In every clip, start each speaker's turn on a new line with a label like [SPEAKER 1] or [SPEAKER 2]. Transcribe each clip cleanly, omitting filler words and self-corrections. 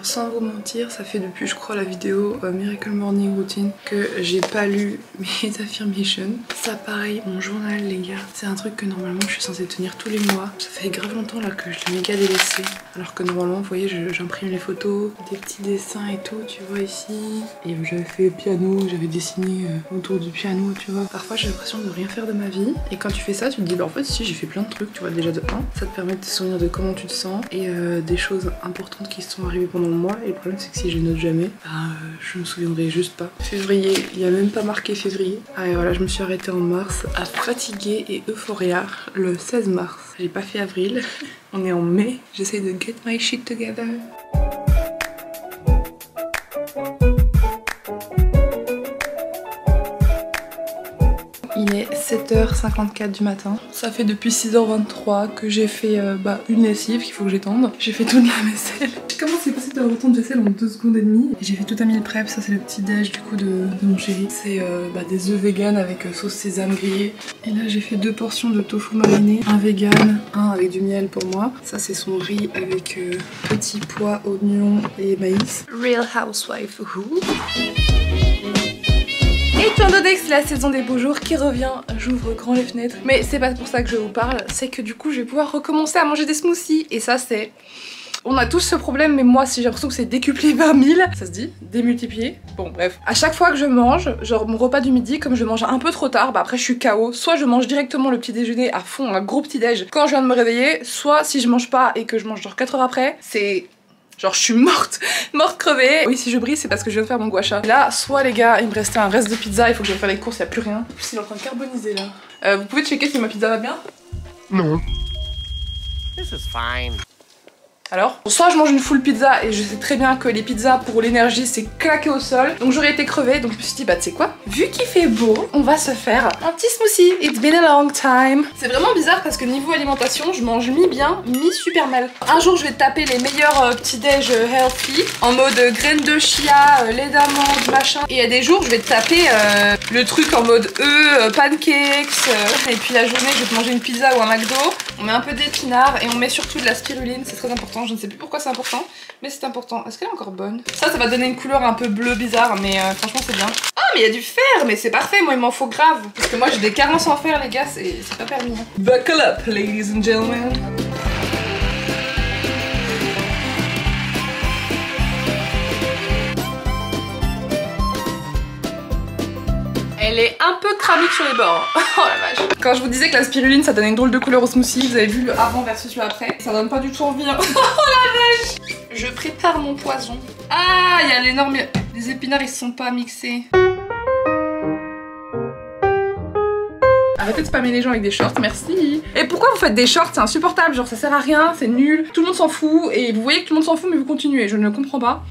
[SPEAKER 1] sans vous mentir, ça fait depuis je crois la vidéo Miracle Morning Routine que j'ai pas lu mes affirmations. Ça pareil, mon journal les gars, c'est un truc que normalement je suis censée tenir tous les mois. Ça fait grave longtemps là que je l'ai méga délaissé. Alors que normalement vous voyez j'imprime les photos, des petits dessins et tout, tu vois ici. Et j'avais fait piano, j'avais dessiné autour du piano, tu vois. Parfois j'ai l'impression de rien faire de ma vie. Et quand tu fais ça, tu te dis bah en fait si j'ai fait plein de trucs, tu vois déjà de 1. Ça te permet de te souvenir de comment tu te sens et des choses importantes qui sont arrivées pendant le mois. Et le problème c'est que si je note jamais, bah, je me souviendrai juste pas. Février, il n'y a même pas marqué février. Ah et voilà, je me suis arrêtée en mars à Fatiguée et Euphoria le 16 mars. J'ai pas fait avril, on est en mai. J'essaie de get my shit together. Il est 7h54 du matin. Ça fait depuis 6h23 que j'ai fait une lessive qu'il faut que j'étende. J'ai fait toute la vaisselle. Comment c'est possible de reprendre vaisselle en 2 secondes et demie? J'ai fait tout un meal prep, ça c'est le petit déj du coup de mon chéri. C'est des œufs vegan avec sauce sésame grillée. Et là j'ai fait 2 portions de tofu mariné. Un vegan, un avec du miel pour moi. Ça c'est son riz avec petits pois, oignons et maïs. Real Housewife who? Étant donné que c'est la saison des beaux jours qui revient, j'ouvre grand les fenêtres. Mais c'est pas pour ça que je vous parle, c'est que du coup je vais pouvoir recommencer à manger des smoothies. Et ça c'est... On a tous ce problème, mais moi si j'ai l'impression que c'est décuplé par 1000. Ça se dit démultiplié. Bon bref. À chaque fois que je mange, genre mon repas du midi, comme je mange un peu trop tard, bah après je suis KO. Soit je mange directement le petit déjeuner à fond, un gros petit déj quand je viens de me réveiller. Soit si je mange pas et que je mange genre 4 heures après, c'est... genre je suis morte crevée. Oui si je brille c'est parce que je viens de faire mon gua sha. Là soit les gars il me restait un reste de pizza, il faut que j'aille faire les courses, il y a plus rien. En plus il est en train de carboniser là. Vous pouvez checker si ma pizza va bien? Non. This is fine. Alors, soit je mange une full pizza et je sais très bien que les pizzas pour l'énergie c'est claqué au sol, donc j'aurais été crevée, donc je me suis dit bah tu sais quoi, vu qu'il fait beau, on va se faire un petit smoothie. It's been a long time. C'est vraiment bizarre parce que niveau alimentation, je mange mi-bien, mi-super mal. Un jour je vais taper les meilleurs petits déj healthy, en mode graines de chia, lait d'amande, machin, et il y a des jours je vais taper le truc en mode pancakes, et puis la journée je vais te manger une pizza ou un McDo, on met un peu d'épinards et on met surtout de la spiruline, c'est très important. Je ne sais plus pourquoi c'est important, mais c'est important. Est-ce qu'elle est encore bonne? Ça va donner une couleur un peu bleu bizarre, mais franchement c'est bien. Ah mais il y a du fer, mais c'est parfait, moi il m'en faut grave. Parce que moi j'ai des carences en fer les gars, c'est pas permis. Buckle up ladies and gentlemen. Elle est un peu cramique sur les bords. Oh la vache. Quand je vous disais que la spiruline ça donnait une drôle de couleur au smoothie, vous avez vu le avant versus le après. Ça donne pas du tout envie. Hein. Oh la vache. Je prépare mon poison. Ah, il y a l'énorme... Les épinards ils se sont pas mixés. Arrêtez de spammer les gens avec des shorts, merci. Et pourquoi vous faites des shorts? C'est insupportable, genre ça sert à rien, c'est nul. Tout le monde s'en fout et vous voyez que tout le monde s'en fout mais vous continuez, je ne comprends pas.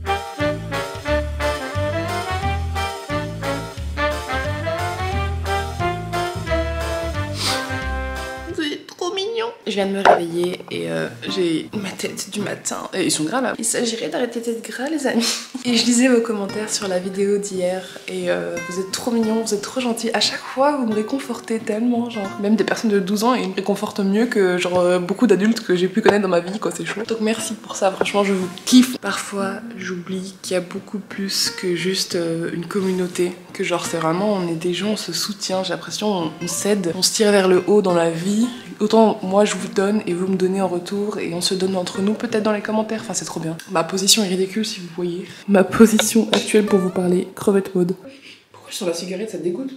[SPEAKER 1] Je viens de me réveiller et j'ai ma tête du matin. Et ils sont gras là. Il s'agirait d'arrêter d'être gras les amis. Et je lisais vos commentaires sur la vidéo d'hier et vous êtes trop mignons, vous êtes trop gentils. À chaque fois vous me réconfortez tellement, genre même des personnes de 12 ans et ils me réconfortent mieux que genre beaucoup d'adultes que j'ai pu connaître dans ma vie quoi, c'est chaud. Donc merci pour ça, franchement je vous kiffe. Parfois j'oublie qu'il y a beaucoup plus que juste une communauté, que genre c'est vraiment on est des gens, on se soutient, j'ai l'impression on s'aide, on se tire vers le haut dans la vie. Autant moi je vous donne et vous me donnez en retour et on se donne entre nous peut-être dans les commentaires, enfin c'est trop bien. Ma position est ridicule si vous voyez. Ma position actuelle pour vous parler, crevette mode. Pourquoi je sens la cigarette, ça te dégoûte?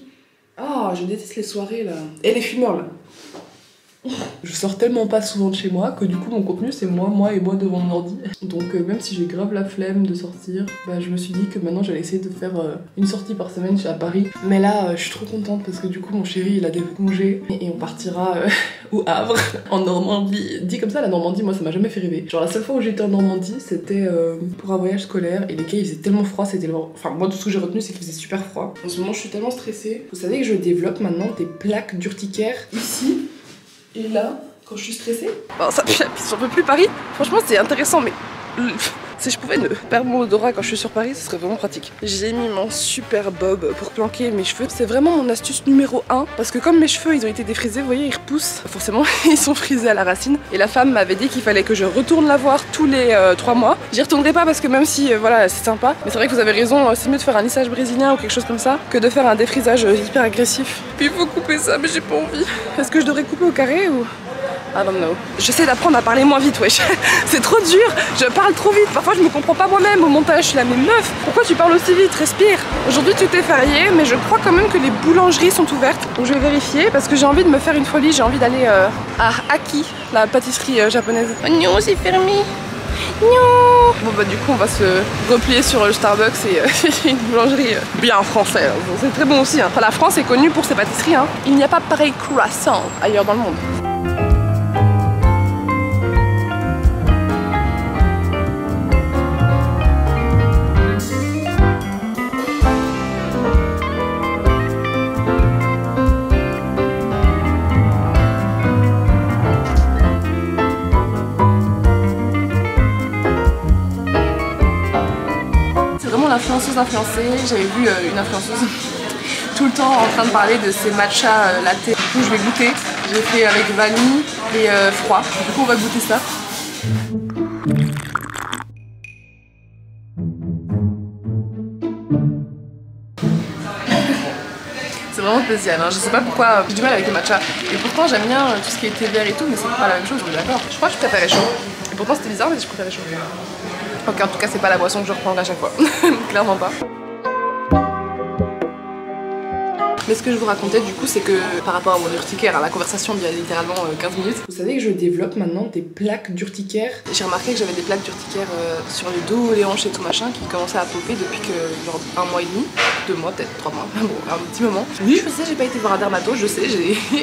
[SPEAKER 1] Ah je déteste les soirées là. Et les fumeurs là. Je sors tellement pas souvent de chez moi que du coup mon contenu c'est moi et moi devant mon ordi. Donc même si j'ai grave la flemme de sortir, bah je me suis dit que maintenant j'allais essayer de faire une sortie par semaine à Paris. Mais là je suis trop contente parce que du coup mon chéri il a des congés et on partira au Havre, en Normandie. Dit comme ça la Normandie moi ça m'a jamais fait rêver. Genre la seule fois où j'étais en Normandie c'était pour un voyage scolaire et les gars il faisait tellement froid, c'était le... Enfin moi tout ce que j'ai retenu c'est qu'il faisait super froid. En ce moment je suis tellement stressée. Vous savez que je développe maintenant des plaques d'urticaire ici. Et là, quand je suis stressée, bon, ça, j'en peux plus Paris. Franchement, c'est intéressant, mais Si je pouvais ne perdre mon odorat quand je suis sur Paris, ce serait vraiment pratique. J'ai mis mon super bob pour planquer mes cheveux. C'est vraiment mon astuce numéro 1 parce que comme mes cheveux ils ont été défrisés, vous voyez, ils repoussent. Forcément, ils sont frisés à la racine. Et la femme m'avait dit qu'il fallait que je retourne la voir tous les 3 mois. J'y retournerai pas parce que même si voilà, c'est sympa, mais c'est vrai que vous avez raison, c'est mieux de faire un lissage brésilien ou quelque chose comme ça que de faire un défrisage hyper agressif. Puis il faut couper ça, mais j'ai pas envie. Est-ce que je devrais couper au carré ou... I don't know. J'essaie d'apprendre à parler moins vite, wesh. C'est trop dur, je parle trop vite. Parfois je me comprends pas moi-même au montage. Je suis là, mais meuf, pourquoi tu parles aussi vite? Respire. Aujourd'hui tout est férié, mais je crois quand même que les boulangeries sont ouvertes. Donc je vais vérifier parce que j'ai envie de me faire une folie. J'ai envie d'aller à Aki, la pâtisserie japonaise. Oh non, c'est fermé. Non. Bon bah du coup on va se replier sur le Starbucks et une boulangerie bien française. C'est très bon aussi. Hein. Enfin, la France est connue pour ses pâtisseries. Hein. Il n'y a pas pareil croissant ailleurs dans le monde. L'influenceuse influencée, j'avais vu une influenceuse tout le temps en train de parler de ces matcha latte. Du coup je vais goûter, j'ai fait avec vanille et froid, du coup on va goûter ça. C'est vraiment spécial, hein. Je sais pas pourquoi j'ai du mal avec le matcha et pourtant j'aime bien tout ce qui est thé vert et tout, mais c'est pas la même chose, on est d'accord. Je crois que je préférais chaud et pourtant c'était bizarre mais je préférais chaud. Ok, en tout cas c'est pas la boisson que je reprendrai à chaque fois, clairement pas. Mais ce que je vous racontais du coup c'est que par rapport à mon urticaire, à la conversation d'il y a littéralement 15 minutes, vous savez que je développe maintenant des plaques d'urticaire. J'ai remarqué que j'avais des plaques d'urticaire sur le dos, les hanches et tout machin qui commençaient à popper depuis que genre 1 mois et demi, 2 mois peut-être, 3 mois, bon un petit moment. Oui je sais, j'ai pas été voir un dermato, je sais,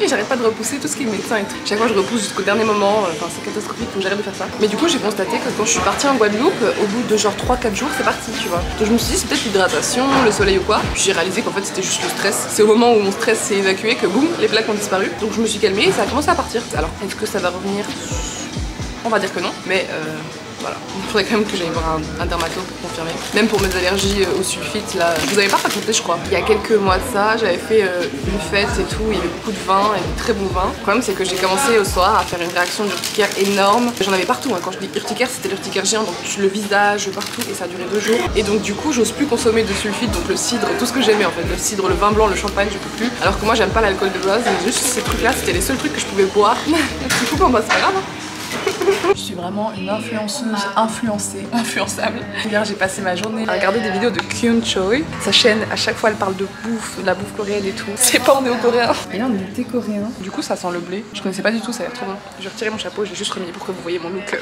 [SPEAKER 1] j'arrête pas de repousser tout ce qui est médecin et tout. Chaque fois je repousse jusqu'au dernier moment, enfin c'est catastrophique, faut que j'arrête de faire ça. Mais du coup j'ai constaté que quand je suis partie en Guadeloupe, au bout de genre 3-4 jours c'est parti tu vois. Donc je me suis dit c'est peut-être l'hydratation, le soleil ou quoi. Puis j'ai réalisé qu'en fait c'était juste le stress. C'est au moment où mon stress s'est évacué que boum, les plaques ont disparu. Donc je me suis calmée et ça a commencé à partir. Alors est-ce que ça va revenir? On va dire que non, mais voilà. Il faudrait quand même que j'aille voir un dermato pour confirmer. Même pour mes allergies au sulfite là. Je vous avais pas raconté je crois. Il y a quelques mois de ça, j'avais fait une fête et tout, il y avait beaucoup de vin et de très bon vin. Le problème c'est que j'ai commencé au soir à faire une réaction d'urticaire énorme. J'en avais partout, hein. Quand je dis urticaire, c'était l'urticaire géant, donc le visage, partout, et ça a duré 2 jours. Et donc du coup j'ose plus consommer de sulfite, donc le cidre, tout ce que j'aimais en fait. Le cidre, le vin blanc, le champagne, je peux plus. Alors que moi j'aime pas l'alcool de base, mais juste ces trucs là c'était les seuls trucs que je pouvais boire. Du coup bon bah c'est pas grave. Hein. Je suis vraiment une influenceuse influençable. Hier j'ai passé ma journée à regarder des vidéos de Kyun Choi. Sa chaîne à chaque fois elle parle de bouffe, de la bouffe coréenne et tout. C'est pas néo-coréen. Et là on est du thé coréen. Du coup ça sent le blé. Je connaissais pas du tout, ça a l'air trop bon. Je vais retirer mon chapeau, je l'ai juste remis pour que vous voyez mon look cute,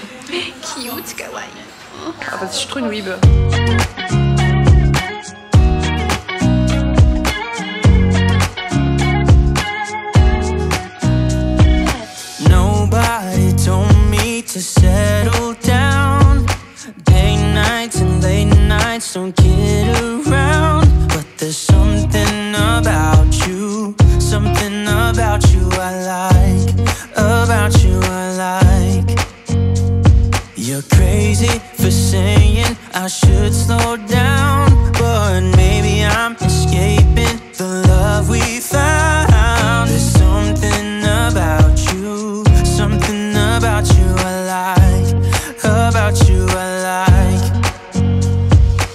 [SPEAKER 1] kawaii. Ah vas-y, je suis trop une weeb.
[SPEAKER 2] To settle down, day nights and late nights don't get around. But there's something about you I like, about you I like. You're crazy for saying I should slow down, but maybe I'm escaping the love we found. There's something about you I like, about you I like.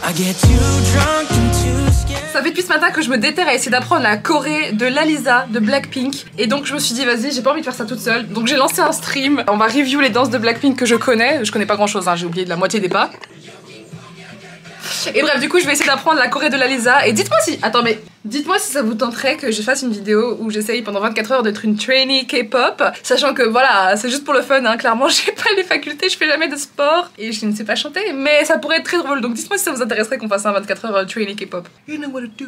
[SPEAKER 2] I get too drunk and too scared.
[SPEAKER 1] Ça fait depuis ce matin que je me déterre à essayer d'apprendre la choré de Lalisa de Blackpink. Et donc je me suis dit vas-y, j'ai pas envie de faire ça toute seule. Donc j'ai lancé un stream. On va review les danses de Blackpink que je connais. Je connais pas grand chose, hein, j'ai oublié de la moitié des pas. Et bref, du coup je vais essayer d'apprendre la choré de Lalisa. Et dites-moi si... Attends mais... Dites-moi si ça vous tenterait que je fasse une vidéo où j'essaye pendant 24 heures d'être une trainee K-pop. Sachant que voilà, c'est juste pour le fun, hein. Clairement j'ai pas les facultés, je fais jamais de sport. Et je ne sais pas chanter, mais ça pourrait être très drôle. Donc dites-moi si ça vous intéresserait qu'on fasse un 24 heures trainee K-pop. You know what to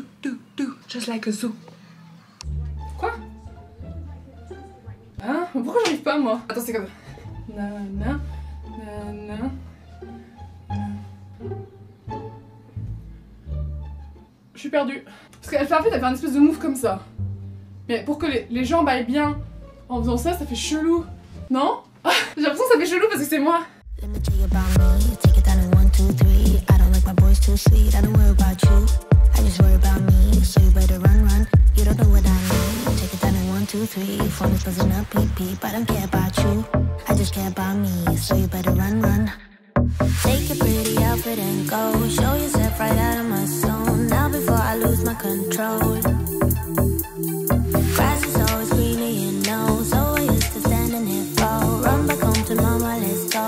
[SPEAKER 1] do, just like a zoo. Quoi? Hein? Pourquoi j'arrive pas moi? Attends, c'est comme ça. Nana, nana. Je suis perdue. Parce qu'elle fait en fait, elle fait un espèce de move comme ça. Mais pour que les jambes aillent bien en faisant ça, ça fait chelou. Non? J'ai l'impression que ça fait chelou parce que c'est moi.
[SPEAKER 2] about me. Take it down in 1, 2, 3. I don't like my boys too sweet. I don't worry about you. I just worry about me. So you better run, run. You don't know what I need. Take it down in 1, 2, 3. Phone is buzzing up, beep, beep. I don't care about you. I just care about me. So you better run, run. Take your pretty outfit and go. Show yourself right out of my zone. Now before I lose my control. Grass is always greener, you know. So I used to standing here for. Run back home to mama, let's go.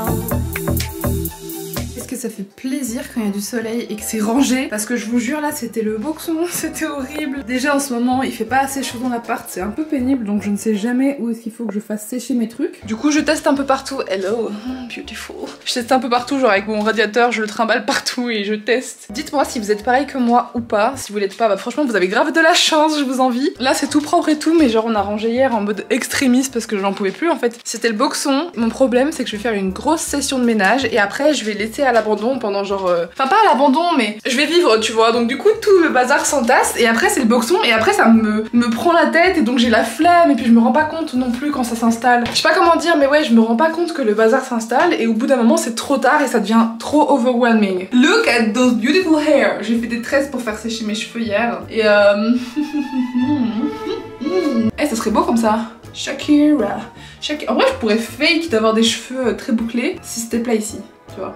[SPEAKER 1] Est-ce que ça fait plaisir quand il y a du soleil et que c'est rangé? Parce que je vous jure là c'était le boxon, c'était horrible. Déjà en ce moment il fait pas assez chaud dans l'appart, c'est un peu pénible donc je ne sais jamais où est-ce qu'il faut que je fasse sécher mes trucs. Du coup je teste un peu partout. Hello, beautiful. Je teste un peu partout, genre avec mon radiateur je le trimballe partout et je teste. Dites-moi si vous êtes pareil que moi ou pas. Si vous l'êtes pas, bah franchement vous avez grave de la chance, je vous envie. Là c'est tout propre et tout mais genre on a rangé hier en mode extrémiste parce que j'en pouvais plus en fait. C'était le boxon. Mon problème c'est que je vais faire une grosse session de ménage et après je vais laisser à l'abandon pendant genre... Enfin pas à l'abandon mais je vais vivre tu vois. Donc du coup tout le bazar s'entasse et après c'est le boxon et après ça me prend la tête et donc j'ai la flemme et puis je me rends pas compte non plus quand ça s'installe. Je sais pas comment dire mais ouais je me rends pas compte que le bazar s'installe et au bout d'un moment c'est trop tard et ça devient trop overwhelming. Look at those beautiful hair. J'ai fait des tresses pour faire sécher mes cheveux hier et Eh ça serait beau comme ça. Shakira. En vrai je pourrais fake d'avoir des cheveux très bouclés si c'était plat ici, tu vois.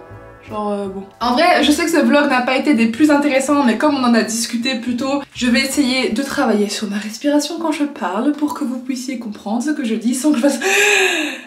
[SPEAKER 1] Genre bon. En vrai, je sais que ce vlog n'a pas été des plus intéressants, mais comme on en a discuté plus tôt, je vais essayer de travailler sur ma respiration quand je parle pour que vous puissiez comprendre ce que je dis sans que je fasse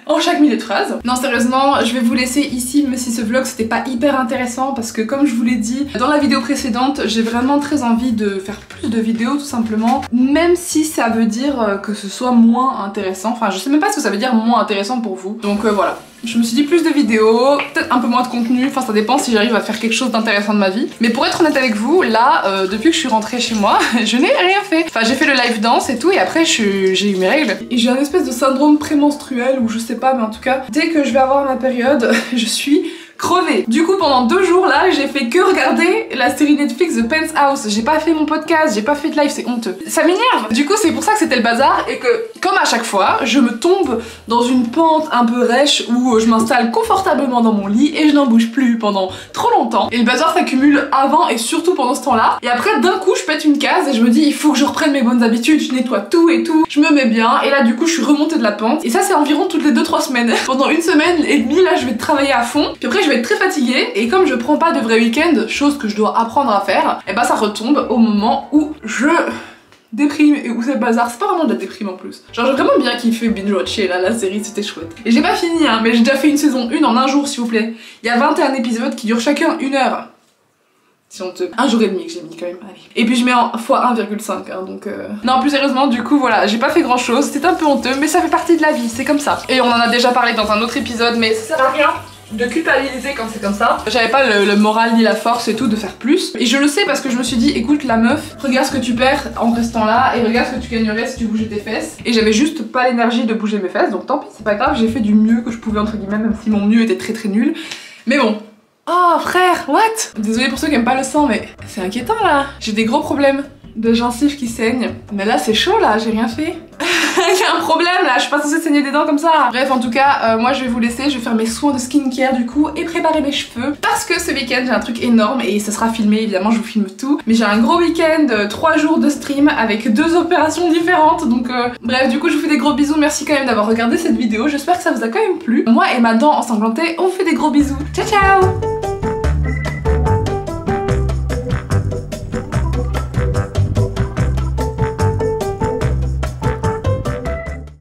[SPEAKER 1] en chaque milieu de phrase. Non, sérieusement, je vais vous laisser ici, même si ce vlog c'était pas hyper intéressant, parce que comme je vous l'ai dit dans la vidéo précédente, j'ai vraiment très envie de faire plus de vidéos tout simplement, même si ça veut dire que ce soit moins intéressant. Enfin, je sais même pas ce que ça veut dire moins intéressant pour vous. Donc voilà. Je me suis dit plus de vidéos, peut-être un peu moins de contenu, enfin ça dépend si j'arrive à faire quelque chose d'intéressant de ma vie. Mais pour être honnête avec vous, là, depuis que je suis rentrée chez moi, je n'ai rien fait. Enfin j'ai fait le live dance et tout et après j'ai eu mes règles. Et j'ai un espèce de syndrome prémenstruel ou je sais pas mais en tout cas, dès que je vais avoir ma période, je suis crevée. Du coup pendant 2 jours là j'ai fait que regarder la série Netflix The Penthouse. J'ai pas fait mon podcast, j'ai pas fait de live, c'est honteux. Ça m'énerve. Du coup c'est pour ça que c'était le bazar et que comme à chaque fois je me tombe dans une pente un peu rêche où je m'installe confortablement dans mon lit et je n'en bouge plus pendant trop longtemps. Et le bazar s'accumule avant et surtout pendant ce temps là. Et après d'un coup je pète une case et je me dis il faut que je reprenne mes bonnes habitudes, je nettoie tout et tout, je me mets bien et là du coup je suis remontée de la pente. Et ça c'est environ toutes les 2-3 semaines. Pendant 1 semaine et demie là je vais travailler à fond. Puis après je vais être très fatiguée et comme je prends pas de vrai week-end, chose que je dois apprendre à faire, et bah ça retombe au moment où je déprime et où c'est le bazar. C'est pas vraiment de la déprime en plus. Genre j'ai vraiment bien kiffé binge-watcher là la série, c'était chouette. Et j'ai pas fini hein, mais j'ai déjà fait une saison 1 en 1 jour s'il vous plaît. Il y a 21 épisodes qui durent chacun 1 heure. Si on te... 1 jour et demi que j'ai mis quand même, allez. Et puis je mets en x 1,5 hein, donc Non plus sérieusement du coup voilà, j'ai pas fait grand chose, c'était un peu honteux mais ça fait partie de la vie, c'est comme ça. Et on en a déjà parlé dans un autre épisode mais ça sert à rien de culpabiliser quand c'est comme ça. J'avais pas le moral ni la force et tout de faire plus. Et je le sais parce que je me suis dit écoute la meuf, regarde ce que tu perds en restant là et regarde ce que tu gagnerais si tu bougeais tes fesses. Et j'avais juste pas l'énergie de bouger mes fesses donc tant pis c'est pas grave, j'ai fait du mieux que je pouvais entre guillemets même si mon mieux était très nul. Mais bon. Oh frère, what? Désolée pour ceux qui aiment pas le sang mais c'est inquiétant là. J'ai des gros problèmes de gencives qui saignent. Mais là c'est chaud là, j'ai rien fait. Il y a un problème là, je suis pas censée saigner des dents comme ça. Bref en tout cas moi je vais vous laisser, je vais faire mes soins de skincare du coup et préparer mes cheveux parce que ce week-end j'ai un truc énorme et ça sera filmé évidemment, je vous filme tout. Mais j'ai un gros week-end, 3 jours de stream avec 2 opérations différentes donc bref du coup je vous fais des gros bisous, merci quand même d'avoir regardé cette vidéo, j'espère que ça vous a quand même plu. Moi et ma dent ensanglantée on fait des gros bisous, ciao ciao.